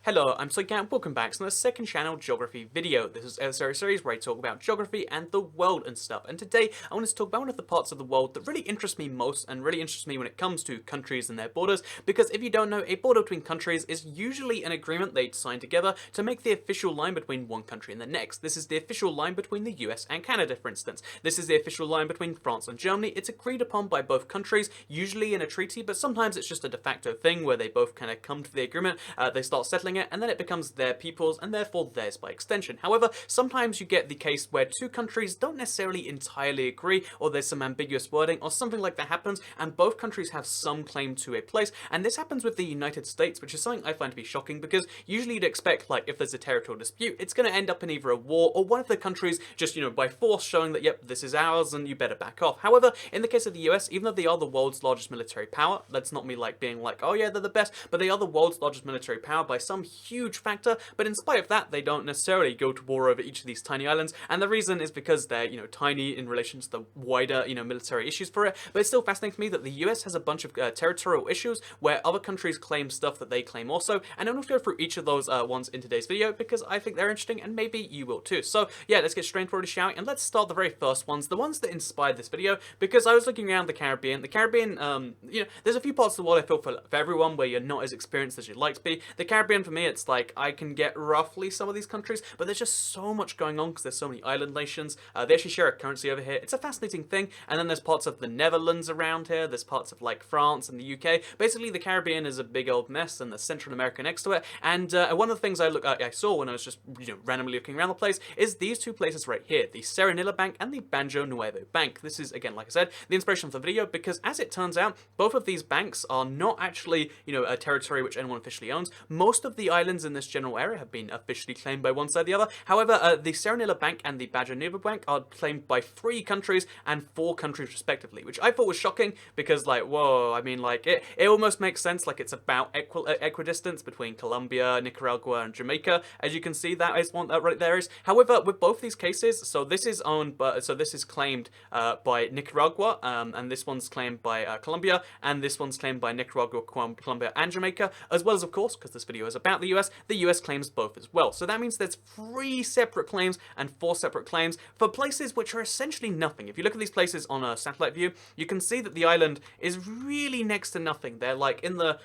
Hello, I'm Soycat and welcome back to the second channel geography video. This is a series where I talk about geography and the world and stuff. And today I want to talk about one of the parts of the world that really interests me most and really interests me when it comes to countries and their borders. Because if you don't know, a border between countries is usually an agreement they sign together to make the official line between one country and the next. This is the official line between the US and Canada, for instance. This is the official line between France and Germany. It's agreed upon by both countries, usually in a treaty, but sometimes it's just a de facto thing where they both kind of come to the agreement, they start settling it, and then it becomes their people's and therefore theirs by extension. However, sometimes you get the case where two countries don't necessarily entirely agree, or there's some ambiguous wording, or something like that happens, and both countries have some claim to a place. And this happens with the United States, which is something I find to be shocking, because usually you'd expect, like, if there's a territorial dispute, it's going to end up in either a war or one of the countries just, by force showing that, yep, this is ours and you better back off. However, in the case of the US, even though they are the world's largest military power, that's not me like being like, oh yeah, they're the best, but they are the world's largest military power by some huge factor. But in spite of that, they don't necessarily go to war over each of these tiny islands, and the reason is because they're, tiny in relation to the wider, military issues for it. But it's still fascinating to me that the US has a bunch of territorial issues where other countries claim stuff that they claim also, and I'm going to go through each of those ones in today's video because I think they're interesting, and maybe you will too. So yeah, let's get straight into it, shall we? And let's start the very first ones, the ones that inspired this video, because I was looking around the Caribbean. The Caribbean, there's a few parts of the world I feel for everyone where you're not as experienced as you'd like to be. The Caribbean, for me, it's like I can get roughly some of these countries, but there's just so much going on because there's so many island nations. They actually share a currency over here. It's a fascinating thing. And then there's parts of the Netherlands around here. There's parts of like France and the UK. Basically, the Caribbean is a big old mess, and there's Central America next to it. And one of the things I saw when I was just randomly looking around the place is these two places right here, the Serenilla Bank and the Banjo Nuevo Bank. This is, again, like I said, the inspiration for the video, because as it turns out, both of these banks are not actually, a territory which anyone officially owns. Most of the islands in this general area have been officially claimed by one side or the other. However, the Serenilla Bank and the Banjo Nuevo Bank are claimed by 3 countries and 4 countries respectively, which I thought was shocking because, like, whoa, I mean, like, it almost makes sense, like, it's about equidistance between Colombia, Nicaragua, and Jamaica. As you can see, that is one right there is. However, with both these cases, so this is claimed by Nicaragua, and this one's claimed by Colombia, and this one's claimed by Nicaragua, Colombia, and Jamaica, as well as, of course, because this video is about the US claims both as well. So that means there's 3 separate claims and 4 separate claims for places which are essentially nothing. If you look at these places on a satellite view, you can see that the island is really next to nothing. They're like in the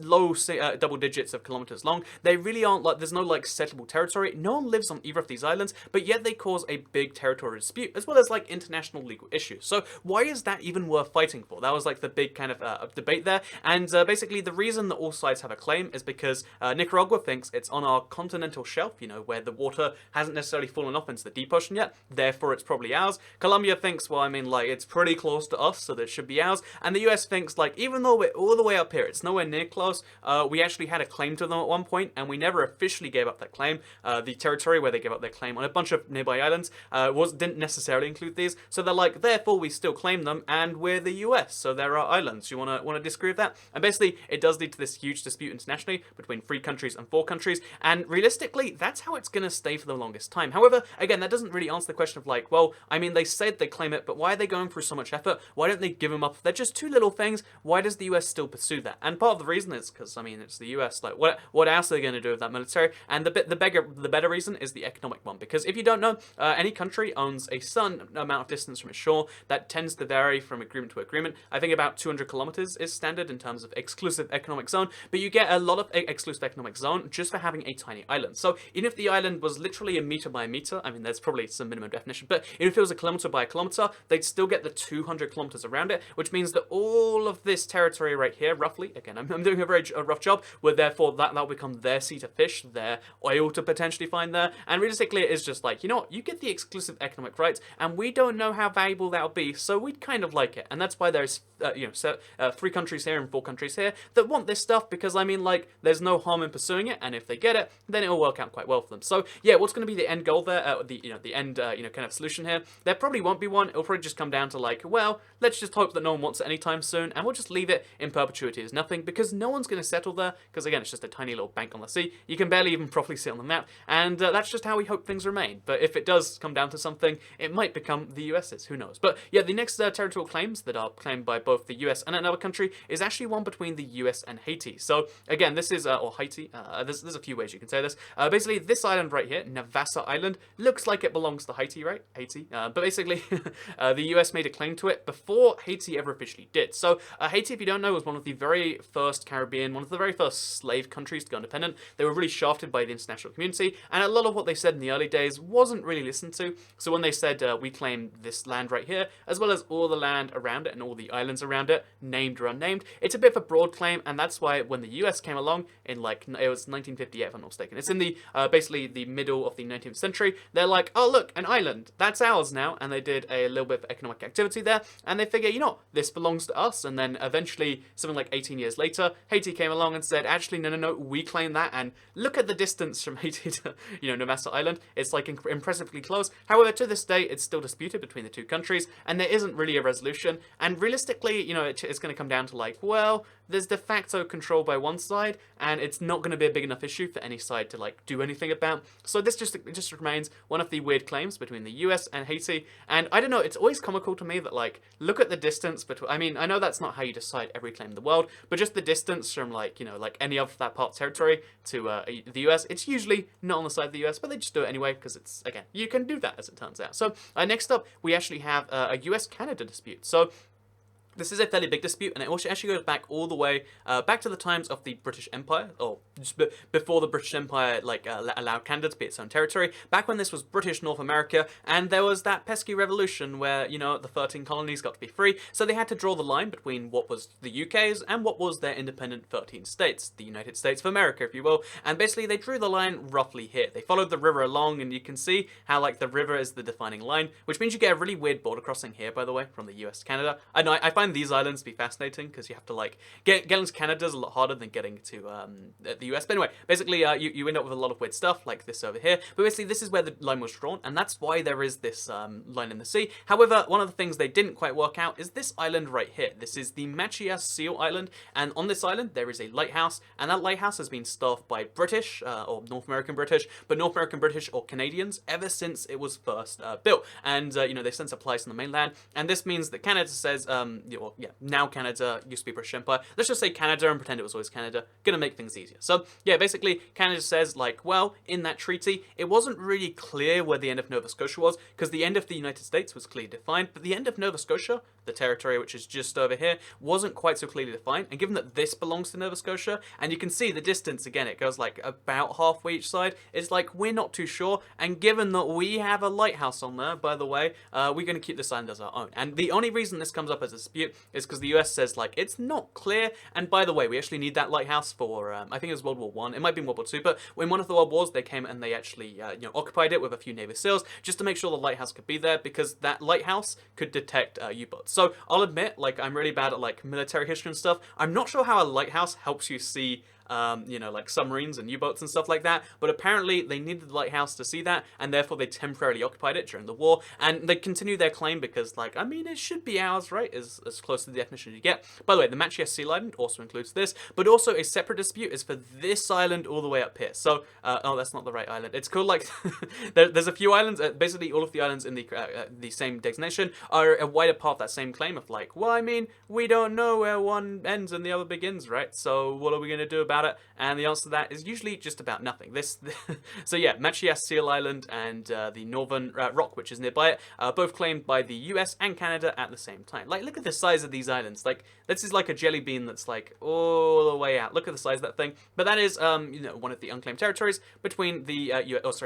low double digits of kilometers long. They really aren't, like, there's no like settleable territory. No one lives on either of these islands, but yet they cause a big territorial dispute as well as like international legal issues. So why is that even worth fighting for? That was like the big kind of debate there. And basically the reason that all sides have a claim is because Nicaragua thinks it's on our continental shelf, where the water hasn't necessarily fallen off into the deep ocean yet, therefore it's probably ours. Colombia thinks, well, I mean, like, it's pretty close to us, so that should be ours. And the US thinks, like, even though we're all the way up here, it's nowhere near close, we actually had a claim to them at one point, and we never officially gave up that claim. The territory where they gave up their claim on a bunch of nearby islands didn't necessarily include these, so they're like, therefore we still claim them, and we're the US, so there are islands. You wanna disagree with that? And basically, it does lead to this huge dispute internationally between 3 countries and 4 countries, and realistically, that's how it's gonna stay for the longest time. However, again, that doesn't really answer the question of, like, well, I mean, they said they claim it, but why are they going through so much effort? Why don't they give them up? They're just 2 little things. Why does the US still pursue that? And part of the reason is because, I mean, it's the US. Like, what else are they going to do with that military? And the better reason is the economic one, because if you don't know, any country owns a certain amount of distance from its shore that tends to vary from agreement to agreement. I think about 200 kilometers is standard in terms of exclusive economic zone, but you get a lot of exclusive economic zone just for having a tiny island. So even if the island was literally a meter by a meter, I mean, there's probably some minimum definition, but even if it was a kilometer by a kilometer, they'd still get the 200 kilometers around it, which means that all of this territory right here, roughly, again, I'm doing a very rough job, where therefore that'll become their sea to fish, their oil to potentially find there, and realistically it is just like, you know what, you get the exclusive economic rights, and we don't know how valuable that'll be, so we'd kind of like it. And that's why there's 3 countries here and 4 countries here that want this stuff, because, I mean, like, there's no harm in pursuing it, and if they get it, then it'll work out quite well for them. So yeah, what's going to be the end goal there, the end kind of solution here? There probably won't be one. It'll probably just come down to, like, well, let's just hope that no one wants it anytime soon, and we'll just leave it in perpetuity as nothing, because no one's going to settle there, because again, it's just a tiny little bank on the sea. You can barely even properly see it on the map, and that's just how we hope things remain. But if it does come down to something, it might become the US's, who knows. But yeah, the next territorial claims that are claimed by both the US and another country is actually one between the US and Haiti. So again, this is, or Haiti, Haiti. There's a few ways you can say this. Basically, this island right here, Navassa Island, looks like it belongs to Haiti, right? Haiti. But basically, the US made a claim to it before Haiti ever officially did. So Haiti, if you don't know, was one of the very first Caribbean, one of the very first slave countries to go independent. They were really shafted by the international community, and a lot of what they said in the early days wasn't really listened to. So when they said, we claim this land right here, as well as all the land around it and all the islands around it, named or unnamed, it's a bit of a broad claim, and that's why when the US came along in, like, it was 1958 if I'm not mistaken, it's in the, basically the middle of the 19th century, they're like, oh look, an island, that's ours now, and they did a little bit of economic activity there, and they figure, you know, this belongs to us, and then eventually, something like 18 years later, Haiti came along and said, actually, no, we claim that, and look at the distance from Haiti to, you know, Navassa Island, it's like impressively close. However, to this day, it's still disputed between the two countries, and there isn't really a resolution, and realistically, you know, it's going to come down to like, well, there's de facto control by one side, and it's not going to be a big enough issue for any side to like do anything about. So this just remains one of the weird claims between the US and Haiti. And I don't know, it's always comical to me that like, look at the distance between, I mean, I know that's not how you decide every claim in the world, but just the distance from like, you know, like any of that part's territory to the US, it's usually not on the side of the US, but they just do it anyway because it's, again, you can do that as it turns out. So next up, we actually have a US-Canada dispute. So this is a fairly big dispute, and it actually goes back all the way back to the times of the British Empire, or just before the British Empire like allowed Canada to be its own territory. Back when this was British North America, and there was that pesky revolution where, you know, the 13 colonies got to be free, so they had to draw the line between what was the UK's and what was their independent 13 states, the United States of America, if you will. And basically, they drew the line roughly here. They followed the river along, and you can see how like the river is the defining line, which means you get a really weird border crossing here, by the way, from the US to Canada. I know I find these islands to be fascinating because you have to like getting to Canada is a lot harder than getting to the US. But anyway, basically you end up with a lot of weird stuff like this over here. But basically this is where the line was drawn, and that's why there is this line in the sea. However, one of the things they didn't quite work out is this island right here. This is the Machias Seal Island, and on this island there is a lighthouse, and that lighthouse has been staffed by British or North American British, but North American British or Canadians ever since it was first built. And you know, they send supplies from the mainland, and this means that Canada says, now Canada used to be British Empire. Let's just say Canada and pretend it was always Canada. Gonna make things easier. So yeah, basically Canada says like, well, in that treaty, it wasn't really clear where the end of Nova Scotia was, because the end of the United States was clearly defined, but the end of Nova Scotia, the territory which is just over here, wasn't quite so clearly defined. And given that this belongs to Nova Scotia, and you can see the distance again, it goes like about halfway each side, it's like we're not too sure. And given that we have a lighthouse on there, by the way, we're going to keep this island as our own. And the only reason this comes up as a dispute is because the US says like, it's not clear. And by the way, we actually need that lighthouse for, I think it was World War I. It might be World War II, but in one of the World Wars, they came and they actually, you know, occupied it with a few Navy SEALs just to make sure the lighthouse could be there, because that lighthouse could detect U-boats. So I'll admit, like, I'm really bad at like military history and stuff. I'm not sure how a lighthouse helps you see you know, like submarines and U-boats and stuff like that, but apparently they needed the lighthouse to see that, and therefore they temporarily occupied it during the war, and they continue their claim because, like, I mean, it should be ours, right, as close to the definition as you get. By the way, the Machias Seal Island also includes this, but also a separate dispute is for this island all the way up here. So, oh, that's not the right island. It's called, like, there's a few islands, basically all of the islands in the same designation are a wider part of that same claim of, like, well, I mean, we don't know where one ends and the other begins, right, so what are we going to do about it? And the answer to that is usually just about nothing. So yeah, Machias Seal Island and the Northern Rock, which is nearby it, both claimed by the US and Canada at the same time. Like, look at the size of these islands. Like, this is like a jelly bean that's like all the way out. Look at the size of that thing. But that is, you know, one of the unclaimed territories between the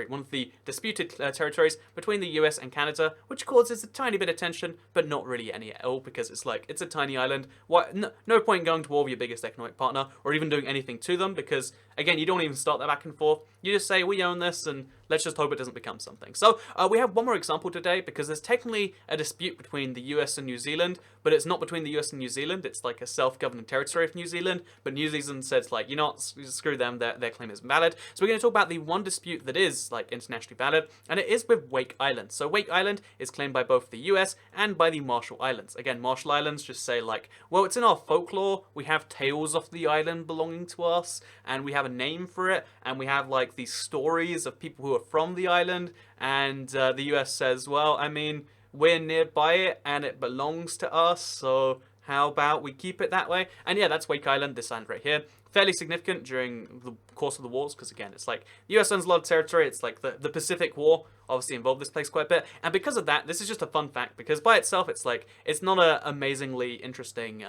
one of the disputed territories between the US and Canada, which causes a tiny bit of tension, but not really any at all, because it's like, it's a tiny island. Why? No point going to war with your biggest economic partner or even doing anything to them, because again, you don't even start that back and forth. You just say, we own this, and let's just hope it doesn't become something. So we have one more example today, because there's technically a dispute between the US and New Zealand, but it's not between the US and New Zealand. It's like a self-governing territory of New Zealand, but New Zealand says, like, you know what, screw them, their claim is valid. So we're going to talk about the one dispute that is like internationally valid, and it is with Wake Island. So Wake Island is claimed by both the US and by the Marshall Islands. Again, Marshall Islands just say, like, well, it's in our folklore, we have tales of the island belonging to us, and we have a name for it, and we have like these stories of people who are from the island, and the US says, well, I mean, we're nearby it and it belongs to us, so how about we keep it that way? And yeah, that's Wake Island, this island right here. fairly significant during the course of the wars, because again, it's like the US owns a lot of territory. It's like the Pacific War obviously involved this place quite a bit, and because of that, this is just a fun fact, because by itself, it's like, it's not a amazingly interesting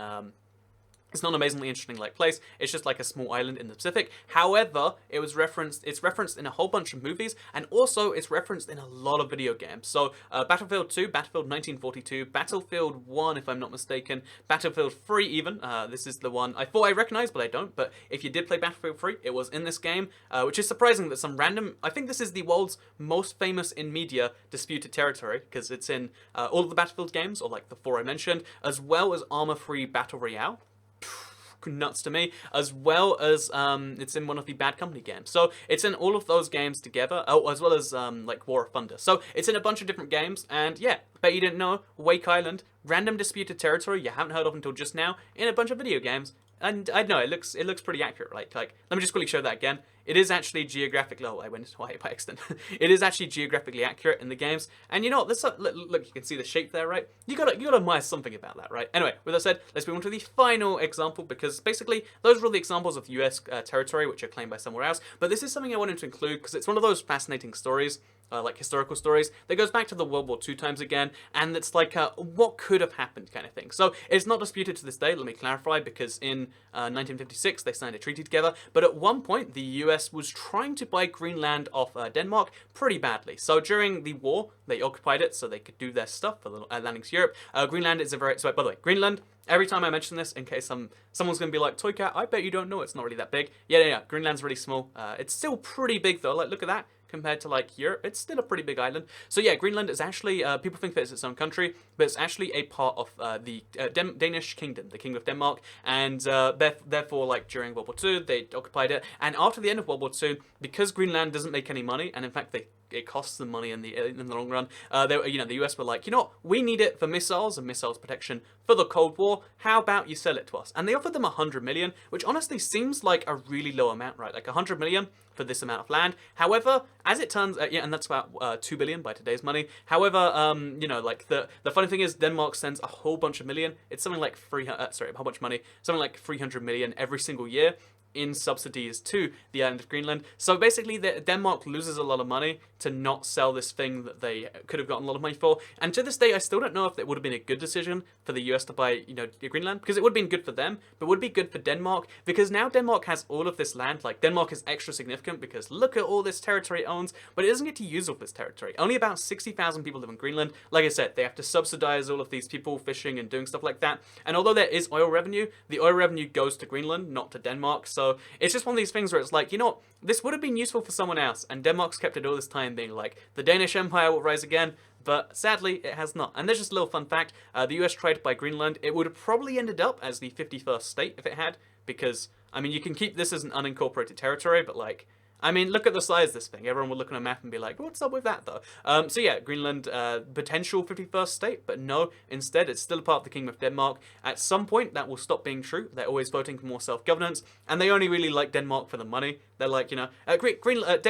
it's not an amazingly interesting like place. It's just like a small island in the Pacific. However, it's referenced in a whole bunch of movies, and also it's referenced in a lot of video games. So Battlefield 2, Battlefield 1942, Battlefield 1 if I'm not mistaken, Battlefield 3 even. This is the one I thought I recognized, but I don't. But if you did play Battlefield 3, it was in this game, which is surprising that some random, I think this is the world's most famous in media disputed territory, because it's in all of the Battlefield games, or like the 4 I mentioned, as well as Arma 3 Battle Royale. Nuts to me, as well as it's in one of the Bad Company games. So it's in all of those games together, as well as like War of Thunder. So it's in a bunch of different games, and yeah, bet you didn't know, Wake Island, random disputed territory you haven't heard of until just now, in a bunch of video games. And I know it looks pretty accurate, right? Like, let me just quickly show that again. It is actually geographically. Oh, I went into white by accident. It is actually geographically accurate in the games. And you know what? This look, you can see the shape there, right? You gotta admire something about that, right? Anyway, with that said, let's move on to the final example, because basically those are all the examples of U.S. Territory which are claimed by somewhere else. But this is something I wanted to include because it's one of those fascinating stories. Like historical stories that goes back to the World War II times again, and it's like what could have happened kind of thing. So it's not disputed to this day, let me clarify, because in 1956 they signed a treaty together, but at one point the US was trying to buy Greenland off Denmark pretty badly. So during the war they occupied it so they could do their stuff for the landing to Europe. Greenland is a very, so by the way, Greenland, every time I mention this, in case someone's going to be like, Toycat, I bet you don't know it's not really that big. Yeah, Greenland's really small. It's still pretty big though, like look at that. Compared to like Europe, it's still a pretty big island. So yeah, Greenland is actually, people think that it's its own country, but it's actually a part of the Danish kingdom, the Kingdom of Denmark, and therefore like during World War II, they occupied it, and after the end of World War II, because Greenland doesn't make any money, and in fact it costs them money in the long run. The US were like, you know what, we need it for missiles and missiles protection for the Cold War. How about you sell it to us? And they offered them 100 million, which honestly seems like a really low amount, right? Like 100 million for this amount of land. However, as it turns, and that's about 2 billion by today's money. However, like the funny thing is Denmark sends a whole bunch of million. It's something like a whole bunch of money, something like 300 million every single year in subsidies to the island of Greenland. So basically, Denmark loses a lot of money to not sell this thing that they could have gotten a lot of money for. And to this day, I still don't know if it would have been a good decision for the US to buy, Greenland, because it would have been good for them, but would be good for Denmark, because now Denmark has all of this land. Like, Denmark is extra significant because look at all this territory it owns, but it doesn't get to use all this territory. Only about 60,000 people live in Greenland. Like I said, they have to subsidize all of these people fishing and doing stuff like that. And although there is oil revenue, the oil revenue goes to Greenland, not to Denmark. So it's just one of these things where it's like, you know what, this would have been useful for someone else, and Denmark's kept it all this time being like, the Danish Empire will rise again, but sadly, it has not. And there's just a little fun fact, the US tried to buy Greenland. It would have probably ended up as the 51st state if it had, because, I mean, you can keep this as an unincorporated territory, but like, I mean, look at the size of this thing. Everyone would look on a map and be like, what's up with that, though? So yeah, Greenland, potential 51st state, but no, instead, it's still a part of the Kingdom of Denmark. At some point, that will stop being true. They're always voting for more self-governance, and they only really like Denmark for the money. They're like,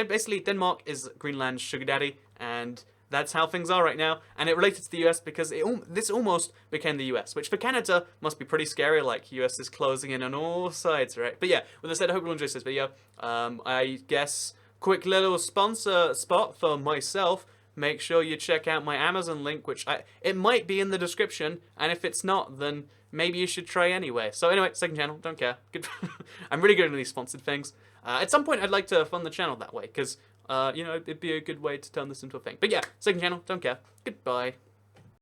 basically, Denmark is Greenland's sugar daddy, and that's how things are right now, and it related to the US because this almost became the US, which for Canada must be pretty scary, like US is closing in on all sides, right? But yeah, with that said, I hope you enjoyed this video. I guess, quick little sponsor spot for myself. Make sure you check out my Amazon link, which it might be in the description, and if it's not, then maybe you should try anyway. So anyway, second channel, don't care. Good. I'm really good at these sponsored things. At some point, I'd like to fund the channel that way, because it'd be a good way to turn this into a thing. But yeah, second channel, don't care. Goodbye.